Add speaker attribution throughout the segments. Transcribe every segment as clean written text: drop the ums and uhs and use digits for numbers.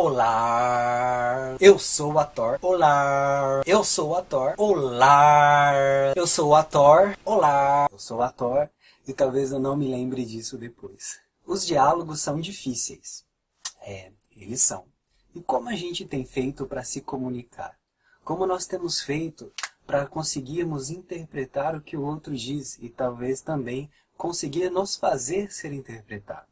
Speaker 1: Olá, eu sou o ator. Olá, eu sou o ator. Olá, eu sou o ator. Olá, eu sou o ator. E talvez eu não me lembre disso depois. Os diálogos são difíceis. Eles são. E como a gente tem feito para se comunicar? Como nós temos feito para conseguirmos interpretar o que o outro diz e talvez também conseguir nos fazer ser interpretados?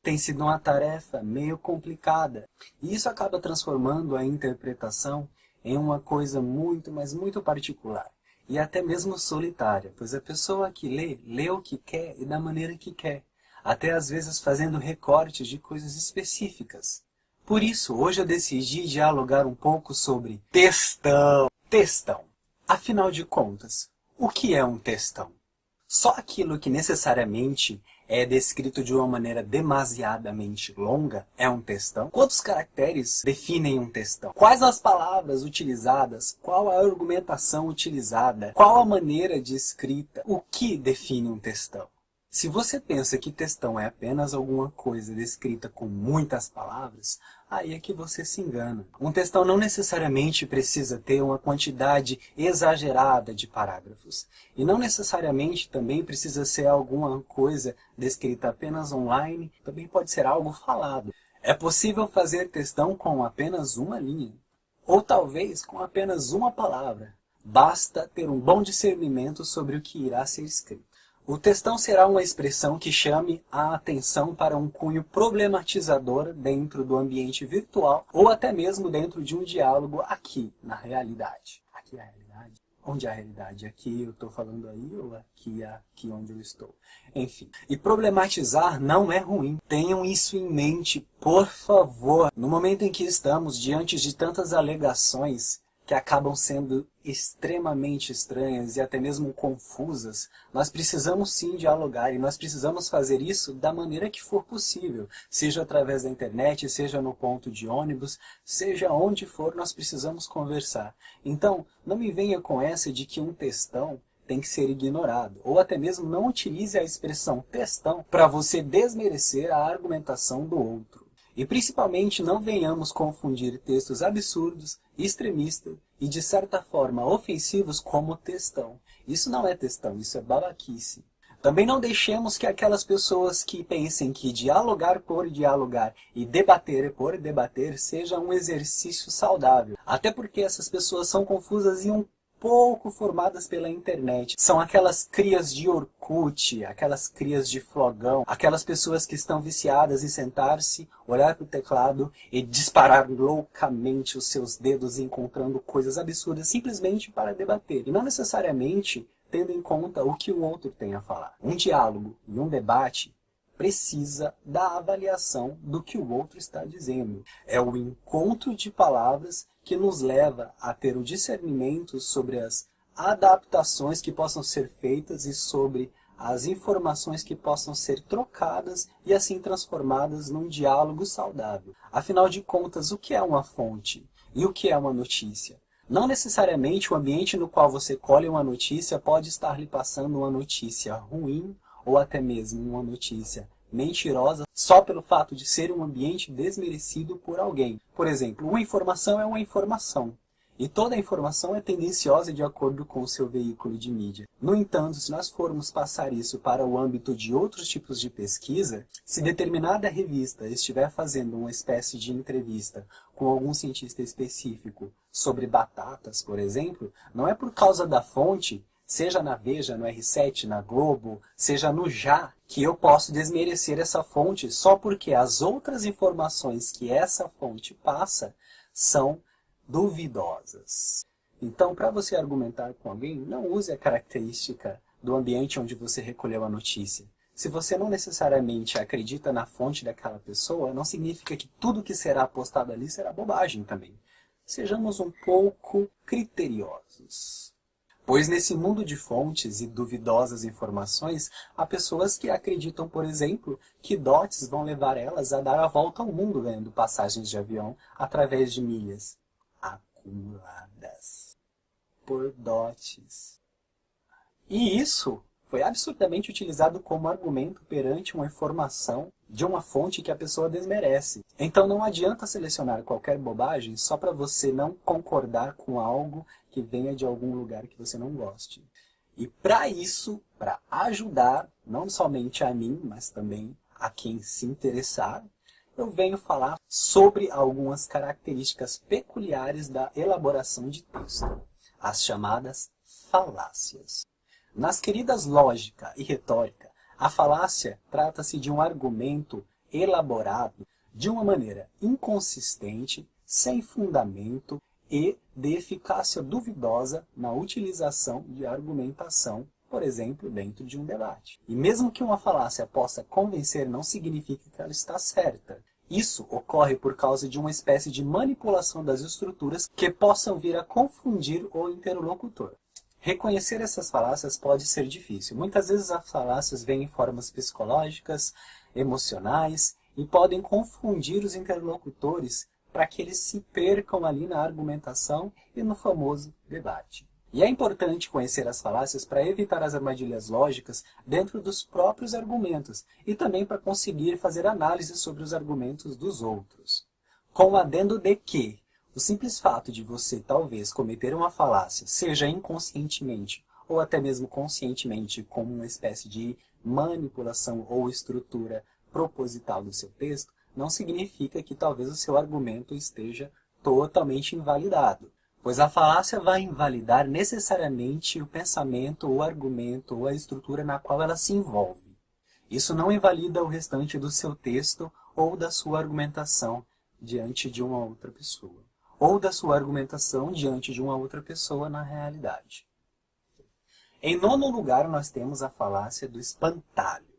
Speaker 1: Tem sido uma tarefa meio complicada. E isso acaba transformando a interpretação em uma coisa muito, mas muito particular. E até mesmo solitária, pois a pessoa que lê o que quer e da maneira que quer. Até às vezes fazendo recortes de coisas específicas. Por isso, hoje eu decidi dialogar um pouco sobre textão. Textão. Afinal de contas, o que é um textão? Só aquilo que necessariamente é descrito de uma maneira demasiadamente longa é um textão? Quantos caracteres definem um textão? Quais as palavras utilizadas? Qual a argumentação utilizada? Qual a maneira de escrita? O que define um textão? Se você pensa que textão é apenas alguma coisa descrita com muitas palavras, aí é que você se engana. Um textão não necessariamente precisa ter uma quantidade exagerada de parágrafos. E não necessariamente também precisa ser alguma coisa descrita apenas online, também pode ser algo falado. É possível fazer textão com apenas uma linha, ou talvez com apenas uma palavra. Basta ter um bom discernimento sobre o que irá ser escrito. O textão será uma expressão que chame a atenção para um cunho problematizador dentro do ambiente virtual ou até mesmo dentro de um diálogo aqui, na realidade. Aqui é a realidade? Onde é a realidade? Aqui eu estou falando aí ou aqui onde eu estou? Enfim. E problematizar não é ruim. Tenham isso em mente, por favor. No momento em que estamos diante de tantas alegações que acabam sendo extremamente estranhas e até mesmo confusas, nós precisamos sim dialogar e nós precisamos fazer isso da maneira que for possível, seja através da internet, seja no ponto de ônibus, seja onde for, nós precisamos conversar. Então, não me venha com essa de que um textão tem que ser ignorado, ou até mesmo não utilize a expressão textão para você desmerecer a argumentação do outro. E principalmente não venhamos confundir textos absurdos, extremistas e de certa forma ofensivos como textão. Isso não é textão, isso é babaquice. Também não deixemos que aquelas pessoas que pensem que dialogar por dialogar e debater por debater seja um exercício saudável. Até porque essas pessoas são confusas e um pouco formadas pela internet. São aquelas crias de Orkut, aquelas crias de flogão, aquelas pessoas que estão viciadas em sentar-se, olhar para o teclado e disparar loucamente os seus dedos encontrando coisas absurdas simplesmente para debater. E não necessariamente tendo em conta o que o outro tem a falar. Um diálogo e um debate precisa da avaliação do que o outro está dizendo. É o encontro de palavras que nos leva a ter o discernimento sobre as adaptações que possam ser feitas e sobre as informações que possam ser trocadas e assim transformadas num diálogo saudável. Afinal de contas, o que é uma fonte e o que é uma notícia? Não necessariamente o ambiente no qual você colhe uma notícia pode estar lhe passando uma notícia ruim ou até mesmo uma notícia mentirosa só pelo fato de ser um ambiente desmerecido por alguém. Por exemplo, uma informação é uma informação. E toda informação é tendenciosa de acordo com o seu veículo de mídia. No entanto, se nós formos passar isso para o âmbito de outros tipos de pesquisa, se determinada revista estiver fazendo uma espécie de entrevista com algum cientista específico sobre batatas, por exemplo, não é por causa da fonte, seja na Veja, no R7, na Globo, seja no Já, que eu posso desmerecer essa fonte só porque as outras informações que essa fonte passa são duvidosas. Então, para você argumentar com alguém, não use a característica do ambiente onde você recolheu a notícia. Se você não necessariamente acredita na fonte daquela pessoa, não significa que tudo que será postado ali será bobagem também. Sejamos um pouco criteriosos. Pois nesse mundo de fontes e duvidosas informações, há pessoas que acreditam, por exemplo, que dots vão levar elas a dar a volta ao mundo ganhando passagens de avião através de milhas acumuladas por dots. E isso foi absurdamente utilizado como argumento perante uma informação de uma fonte que a pessoa desmerece. Então não adianta selecionar qualquer bobagem só para você não concordar com algo que venha de algum lugar que você não goste. E para isso, para ajudar, não somente a mim, mas também a quem se interessar, eu venho falar sobre algumas características peculiares da elaboração de texto, as chamadas falácias. Nas queridas lógica e retórica, a falácia trata-se de um argumento elaborado de uma maneira inconsistente, sem fundamento e de eficácia duvidosa na utilização de argumentação, por exemplo, dentro de um debate. E mesmo que uma falácia possa convencer, não significa que ela está certa. Isso ocorre por causa de uma espécie de manipulação das estruturas que possam vir a confundir o interlocutor. Reconhecer essas falácias pode ser difícil. Muitas vezes as falácias vêm em formas psicológicas, emocionais e podem confundir os interlocutores para que eles se percam ali na argumentação e no famoso debate. E é importante conhecer as falácias para evitar as armadilhas lógicas dentro dos próprios argumentos e também para conseguir fazer análise sobre os argumentos dos outros. Com o adendo de que o simples fato de você talvez cometer uma falácia, seja inconscientemente ou até mesmo conscientemente como uma espécie de manipulação ou estrutura proposital do seu texto, não significa que talvez o seu argumento esteja totalmente invalidado, pois a falácia vai invalidar necessariamente o pensamento, o argumento ou a estrutura na qual ela se envolve. Isso não invalida o restante do seu texto ou da sua argumentação diante de uma outra pessoa, ou da sua argumentação diante de uma outra pessoa na realidade. Em nono lugar, nós temos a falácia do espantalho.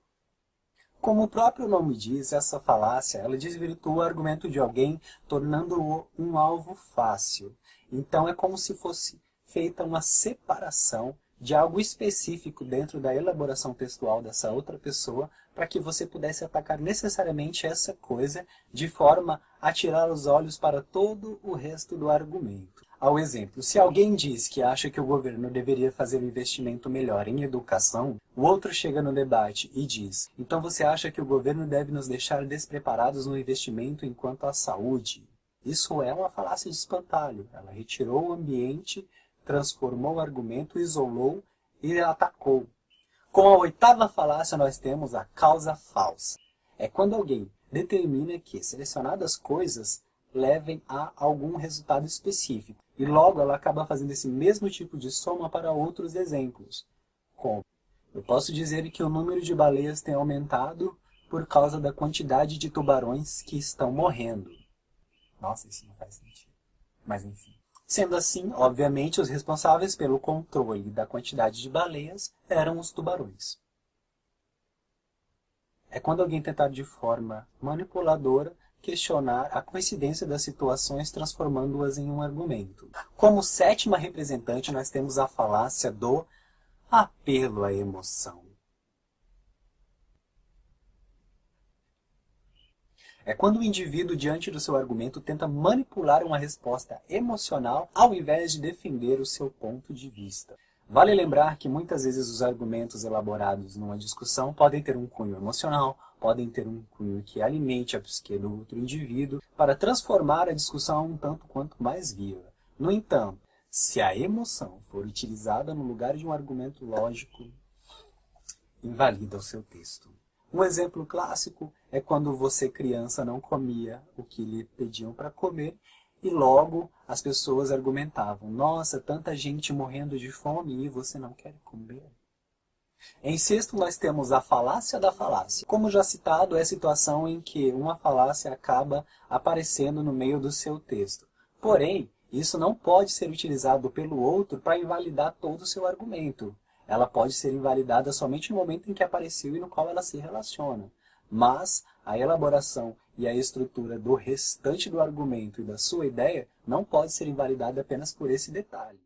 Speaker 1: Como o próprio nome diz, essa falácia ela desvirtua o argumento de alguém, tornando-o um alvo fácil. Então é como se fosse feita uma separação de algo específico dentro da elaboração textual dessa outra pessoa, para que você pudesse atacar necessariamente essa coisa de forma a tirar os olhos para todo o resto do argumento. Ao exemplo, se alguém diz que acha que o governo deveria fazer um investimento melhor em educação, o outro chega no debate e diz: então você acha que o governo deve nos deixar despreparados no investimento enquanto à saúde? Isso é uma falácia de espantalho. Ela retirou o ambiente, transformou o argumento, isolou e atacou. Com a oitava falácia nós temos a causa falsa. É quando alguém determina que selecionadas coisas levem a algum resultado específico. E logo ela acaba fazendo esse mesmo tipo de soma para outros exemplos. Como: eu posso dizer que o número de baleias tem aumentado por causa da quantidade de tubarões que estão morrendo. Nossa, isso não faz sentido. Mas enfim. Sendo assim, obviamente, os responsáveis pelo controle da quantidade de baleias eram os tubarões. É quando alguém tentar de forma manipuladora questionar a coincidência das situações, transformando-as em um argumento. Como sétima representante, nós temos a falácia do apelo à emoção. É quando o indivíduo, diante do seu argumento, tenta manipular uma resposta emocional ao invés de defender o seu ponto de vista. Vale lembrar que muitas vezes os argumentos elaborados numa discussão podem ter um cunho emocional, podem ter um cunho que alimente a psique do outro indivíduo para transformar a discussão um tanto quanto mais viva. No entanto, se a emoção for utilizada no lugar de um argumento lógico, invalida o seu texto. Um exemplo clássico é quando você, criança, não comia o que lhe pediam para comer e logo as pessoas argumentavam: nossa, tanta gente morrendo de fome e você não quer comer. Em sexto, nós temos a falácia da falácia. Como já citado, é a situação em que uma falácia acaba aparecendo no meio do seu texto. Porém, isso não pode ser utilizado pelo outro para invalidar todo o seu argumento. Ela pode ser invalidada somente no momento em que apareceu e no qual ela se relaciona. Mas a elaboração e a estrutura do restante do argumento e da sua ideia não pode ser invalidada apenas por esse detalhe.